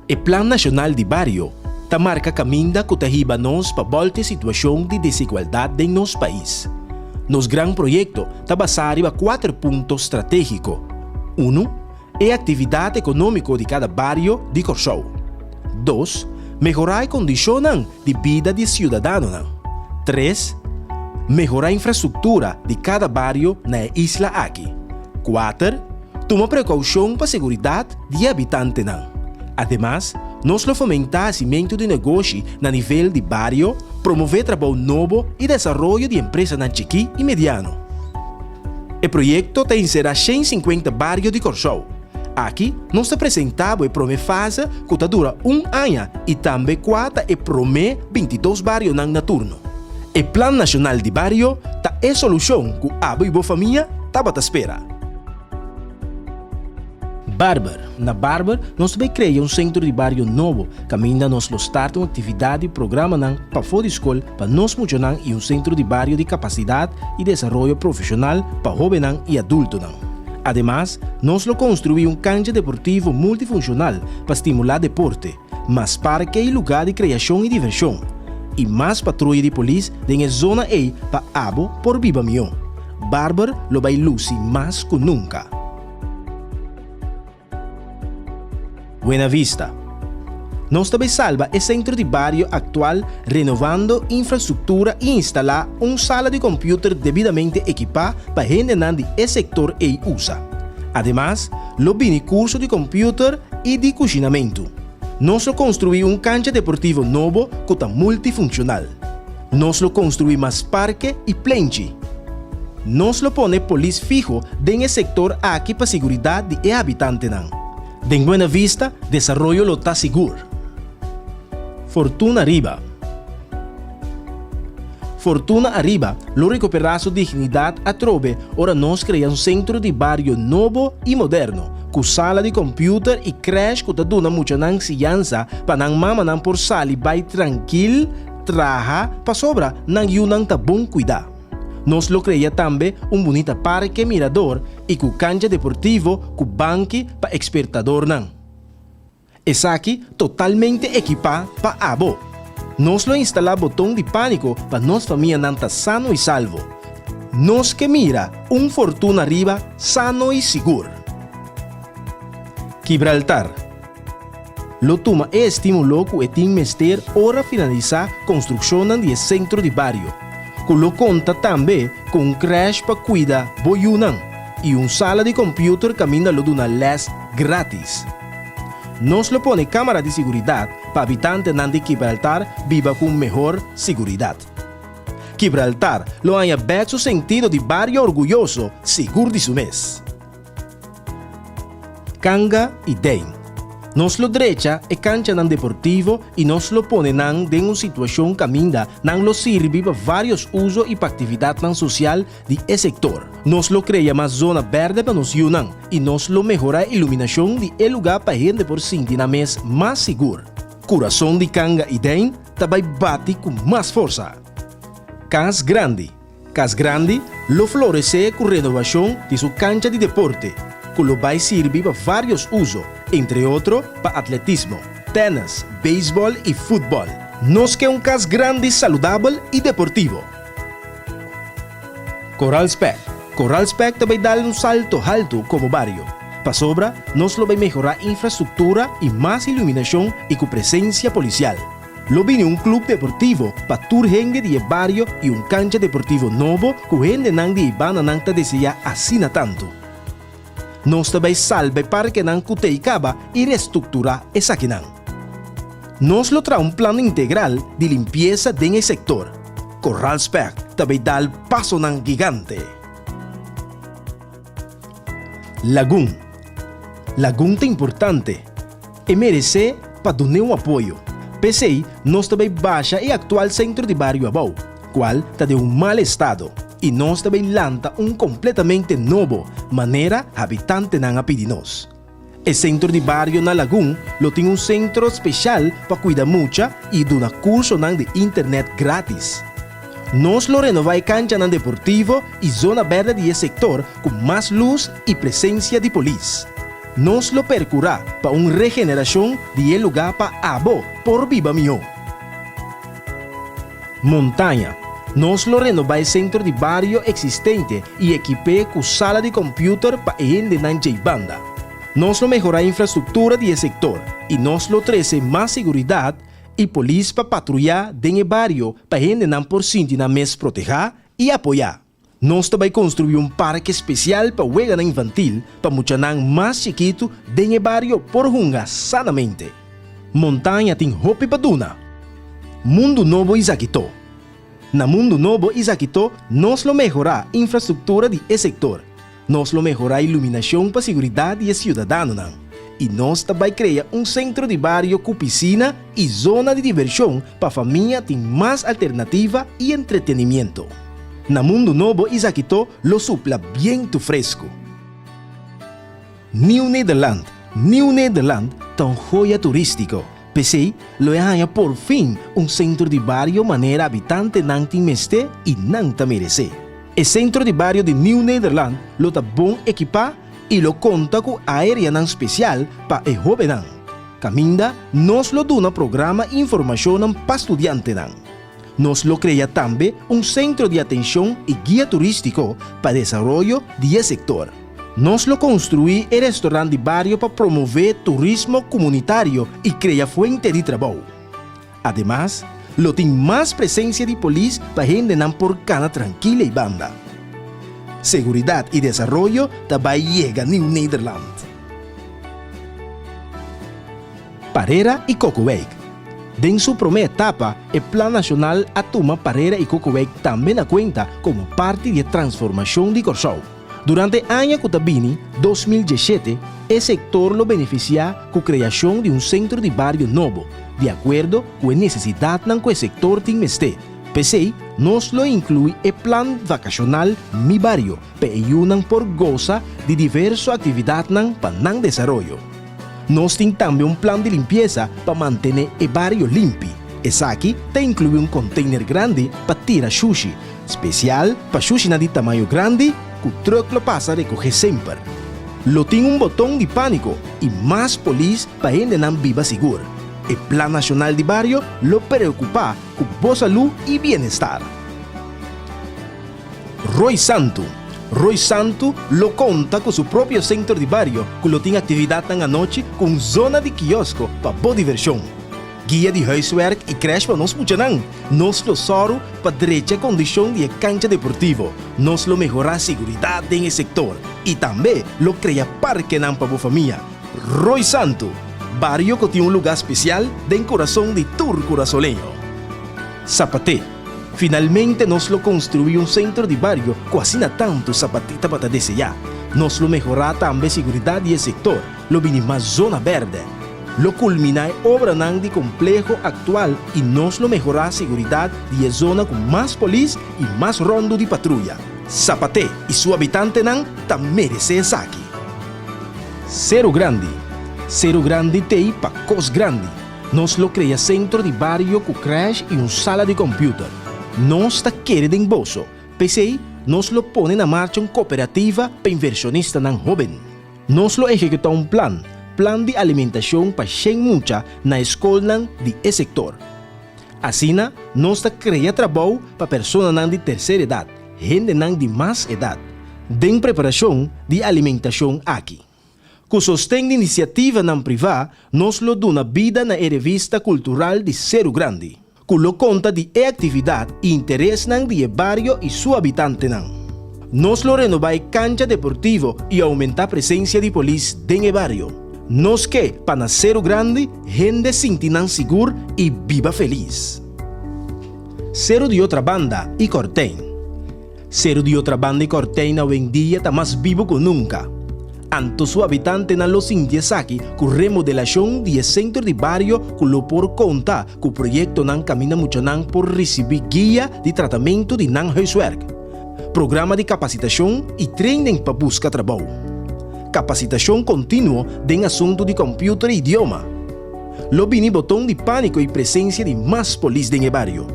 O Plan Nacional de Barrio ta marca caminho que ta hiba nos para volta a situação de desigualdade em nosso país. Nos grande projeto ta basado em 4 pontos estratégicos. 1. É a atividade econômica de cada barrio de Corçol. 2. Melhorar a condição de vida de cidadãos. 3. Melhorar a infraestrutura de cada barrio na isla aqui. 4. Tomar precaução para a segurança de habitantes. Además, nós fomentar o crescimento de negócio na nível de barrio, promover trabalho novo e desenvolvimento de empresas na chiqui e mediano. O projeto tem será 150 barrios de Corçol. Aqui, nós apresentamos a primeira fase que dura 1 ano e também quarta e promete 22 barrios na turno. O Plano Nacional de Barrio é a solução que a boa família estava à espera. Barber. Na Barber, nós também criamos um centro de barrio novo, que ainda nos starta uma atividade e programa para fora de escola para nós funcionar em um centro de barrio de capacidade e desenvolvimento profissional para jovens e adultos. Además, nós construímos um cancha deportivo multifuncional para estimular deporte, mais parque e lugar de criação e diversão, e mais patrulha de polícia na zona E para abo por viva milhão. Barber lo vai lucir mais que nunca. Buena Vista. Nós também salva o centro de barrio atual, renovando infraestrutura e instalar uma sala de computador devidamente equipada para gente de sector e usa. Además, lo bini curso de computador e de cozinamento. Nós construímos um cancha deportivo novo que está multifuncional. Nós construímos mais parque e plenche. Nós pone polícia fijo no sector aqui para a segurança de habitantes. De Buena Vista, desarrollo lo está seguro. Fortuna Arriba. Fortuna Arriba lo recuperar sua dignidade a trove, ora nós criamos um centro de barrio novo e moderno, com sala de computador e creche que dá muita confiança para não mama por sali vai tranquilo, traja para sobra não yunang ta bom cuidar. Nós lo cria também bonito parque mirador e com cancha deportivo com banque para expertador. Essa aqui totalmente equipada para abo. Nós lo instalar botão de pânico para nossa família não estar sano e salvo. Nós que mira Fortuna Arriba sano e seguro. Gibraltar. Lo toma e estimulou que tem mester ora finalizar construção de centro de barrio. Que lo conta também com um creche para cuidar boiunan e uma sala de computador que ainda lo duna les grátis. Nós lo pone câmara de segurança para habitantes de Gibraltar viva com melhor segurança. Gibraltar lo haya beto sentido de barrio orgulhoso, seguro de su mês. Kanga e Den. Nós lo derecha e cancha deportivo e nós lo pone em uma situação que ainda não lo sirve para vários usos e para atividade social de sector. Nós lo cria uma zona verde para nos unir e nós lo melhora a iluminação de lugar para gente por sentir na mês mais seguro. Coração de Kanga e Den também bate com mais força. Cas Grande. Cas Grande lo floresce com renovação de sua cancha de deporte, que lo vai servir para vários usos, entre outros para atletismo, tênis, beisebol e futebol. Nós que Cas Grande, saudável e deportivo. Coral Spec. Coral Spec também dá salto alto como barrio. Para sobra, nós lo vai melhorar infraestrutura e mais iluminação e com presença policial. Lo vine un club deportivo para tur gente de barrio e un cancha deportivo novo que gente nang de ibana nang ta deseja assina tanto. Nós também salve parque nang kuteikaba e reestruturar essa que nang. Nós lo tra um plano integral de limpieza dentro sector. Coral Spec também dá o passo nang gigante. Lagoon. Lagoon é importante e merece para dar um apoio. PCI, nós também baixa e atual centro de barrio Abau, qual está de um mal estado, e nós também lanta completamente novo, maneira habitante não pedir nós. O centro de barrio na Lagoon lo tem um centro especial para cuidar mucha e dar curso de internet grátis. Nós lo renovai cancha deportivo e zona verde de sector com mais luz e presença de polícia. nos lo percurá para una regeneración de el lugar para abo por viva mío. Montaña, nos lo renova el centro de barrio existente y equipé con sala de computer para gente en banda. Nos lo mejora infraestructura del sector y nos lo trece más seguridad y policía para patrullar en el barrio para gente por sentir mes proteger y apoyar. Nós também construir um parque especial para jugar infantil para muchos mais chiquito en el barrio por jugar sanamente. Montanha tem hopi paduna. Mundo Novo Isaquito. Na Mundo Novo Isaquito, nós lo mejorar infraestructura de sector. Nós lo mejorar iluminação para seguridad de ciudadano. E nós também criar um centro de barrio com piscina e zona de diversão para família ter mais alternativa e entretenimiento. Na Mundo Novo Isaquito lo supla viento fresco. New Nederland tan joya turístico. PC lo haya por fin un centro de barrio manera habitante nanti meste y nanta merece. El centro de barrio de New Nederland lo ta bon equipa y lo conta con área nan especial pa e joven. Caminda nos lo duna programa información pa estudiante nan. Nos lo crea también un centro de atención y guía turístico para desarrollo de sector. Nos lo construí el restaurante de barrio para promover turismo comunitario y crea fuente de trabajo. Además, lo tiene más presencia de policía para gente por cana tranquila y banda. Seguridad y desarrollo también llega a New Nederland. Parera y Cocobeek. En su primera etapa, el Plan Nacional atoma Parera y Cocobeek también a cuenta como parte de transformación de Corsou. Durante el año Cotabini 2017, el sector lo beneficia con la creación de un centro de barrio nuevo, de acuerdo con la necesidad que el sector tiene. PC nos lo incluye el plan vacacional Mi Barrio, que ayudan por goza de diversas actividades para el desarrollo. Nos tiene también un plan de limpieza para mantener el barrio limpio. Esa aquí te incluye un container grande para tirar sushi, especial para sushi de tamaño grande, que el truck lo pasa a recoger siempre. Lo tiene un botón de pánico y más policía para gente viva segura. El Plan Nacional de Barrio lo preocupa con buena salud y bienestar. Roy Santo lo conta con su propio centro de barrio, que lo tiene actividad en la noche con zona de kiosco para boa diversión. Guía de huiswerk y crash para nos muchanan. Nos lo soro para derecha condición de cancha deportivo. Nos lo mejora seguridad en el sector. Y también lo crea parque para familia. Roy Santo, barrio que tiene un lugar especial en corazón de Turco Corazoleño. Zapaté. Finalmente nos lo construyó un centro de barrio que asina tanto zapatita para desear. Nos lo mejora también seguridad del sector. Lo vini más zona verde. Lo culmina obra de complejo actual y nos lo mejora seguridad de zona con más policía y más rondo de patrulla. Zapaté y su habitante también merece aquí. Cerro Grande tei pa Cos Grande. Nos lo crea centro de barrio con crash y un sala de computer. Nos ta quiere de bolso. PC nos lo pone na marcha una cooperativa para inversionistas joven. Nos lo ejecuta un plan de alimentación para 100 mucha na escola de sector. Así nos ta crea trabajo para personas de tercera edad, gente de más edad, den preparación de alimentación aquí. Con sostén de iniciativa privada, nos lo dona vida na revista cultural de Cerro Grande, que lo conta de actividad e interés de barrio y su habitante. Nos lo renova cancha deportivo y aumenta presencia de policía en el barrio. Nos que para Cerro Grande, gente sintinan seguro y viva feliz. Cerro de otra banda y Corten. Cerro de otra banda y Corten hoy en día está más vivo que nunca. Anto su habitante na lo sintiesaki con remodelación de centro de barrio que lo por conta que el proyecto camina mucho por recibir guía de tratamiento de huiswerk, programa de capacitación y training para buscar trabajo, capacitación continua en asunto de computer e idioma, lo vini botón de pánico y presencia de más policía en el barrio.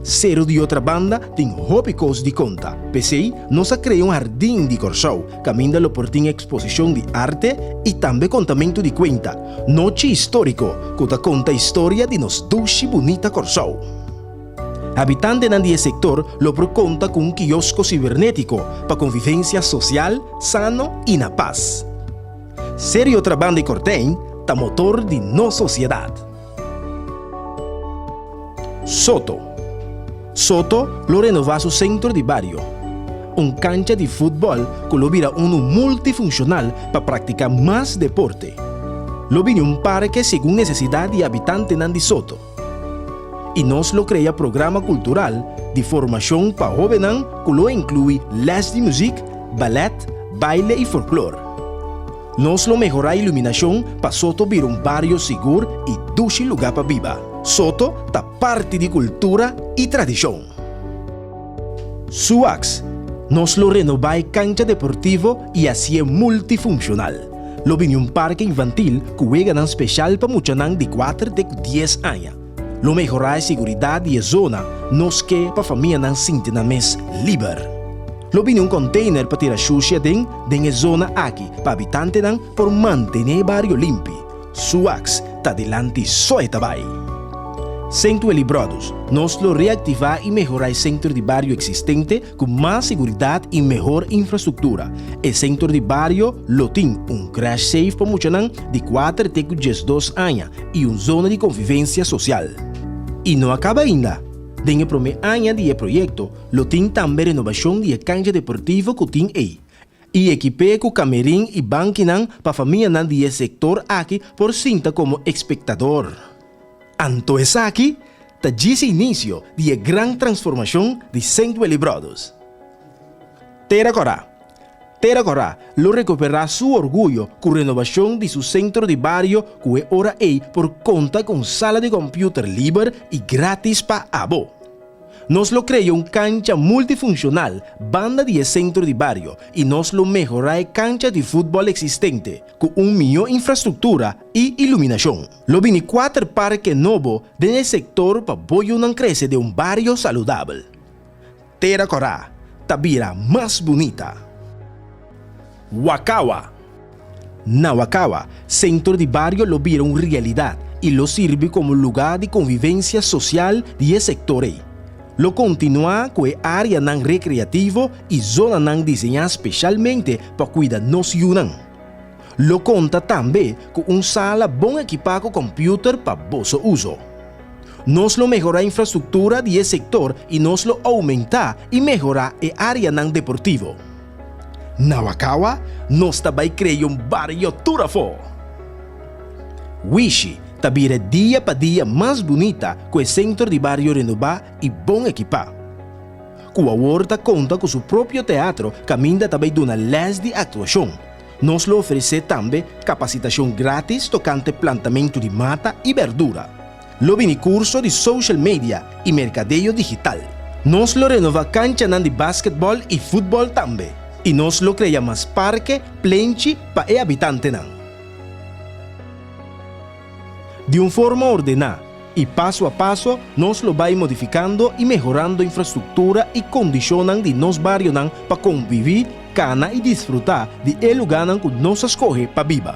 Zero de outra banda tem hobbycos de conta. PCI nos cria jardim de Corsau, caminda lo por tem exposição de arte e também contamento de conta. Noche histórico, que conta a história de nos duche bonita Corsau. Habitante nandi sector lo por conta com quiosco cibernético para convivência social, sano e na paz. Serio outra banda de Cortem, ta motor de nossa sociedade. Soto lo renova su centro de barrio. Cancha de fútbol que lo vira multifuncional para practicar más deporte. Lo vira parque según necesidad de habitante nandi Soto. Y nos lo crea programa cultural de formación para jóvenes que lo incluye les de música, ballet, baile y folclore. Nos lo mejora iluminación para Soto vira barrio seguro y dulce lugar para viva. Soto ta parte de cultura y tradición. SUAX nos lo renova cancha deportivo y así es multifuncional. Lo viene parque infantil que juega especial para muchos de 4 de 10 años. Lo mejora la seguridad de zona nos que para familia sinten mes libre. Lo viene container para tirar sucia den zona aquí para habitantes por mantener el barrio limpio. SUAX ta adelante só etabai. Centro Elibrados nos lo reactiva y mejora el centro de barrio existente con más seguridad y mejor infraestructura. El centro de barrio lo tiene crash safe para muchos de 4 a 12 años y una zona de convivencia social. Y no acaba ainda. En el primer año del proyecto, lo tiene también renovación de cancha deportiva que tiene ahí. Y equipé con camerín y banquinan para familias del sector aquí por cinta como espectador. Anto es aquí, ta dice inicio de gran transformación de Centro Elibrados. Terra Corá lo recupera su orgullo con renovación de su centro de barrio que ahora hay por conta con sala de computer libre y gratis para abo. Nos lo creó cancha multifuncional, banda de centro de barrio y nos lo mejora cancha de fútbol existente con mejor infraestructura y iluminación. Lo vini 4 parques nuevos en el sector para boyunan crece de un barrio saludable. Terra Corá, tabira más bonita. Na Wakawa, centro de barrio lo vira una realidad y lo sirve como lugar de convivencia social de sector. Lo continúa con área recreativo y zona diseñada especialmente para cuidar nos yunan. Lo conta también con una sala bon equipada con computer para vosso uso. Nos lo mejora la infraestructura de sector y nos lo aumenta y mejora el área deportivo. Na Wakawa nos também crea un barrio turafo. Wishi tabira dia para dia mais bonita com o centro de barrio renovado e bom equipado. Com a horta conta com seu próprio teatro, que ainda também dona les de atuação. Nos lo oferece também capacitação grátis tocante plantamento de mata e verdura. Lo vini curso de social media e mercadeio digital. Nos lo renova cancha de basquetebol e futebol também. E nos lo crea mais parque, plenchi para o habitante De una forma ordenada y paso a paso nos lo va modificando y mejorando infraestructura y condicionan de nos barrios para convivir, cana y disfrutar de el lugar que nos escoge para viva.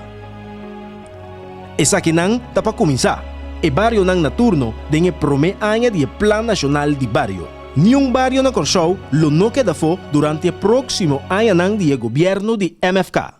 Esa que está para comenzar. El barrio na turno en el primer año del Plan Nacional de Barrio. Ni un barrio na Corsau lo no queda fo durante el próximo año del gobierno de MFK.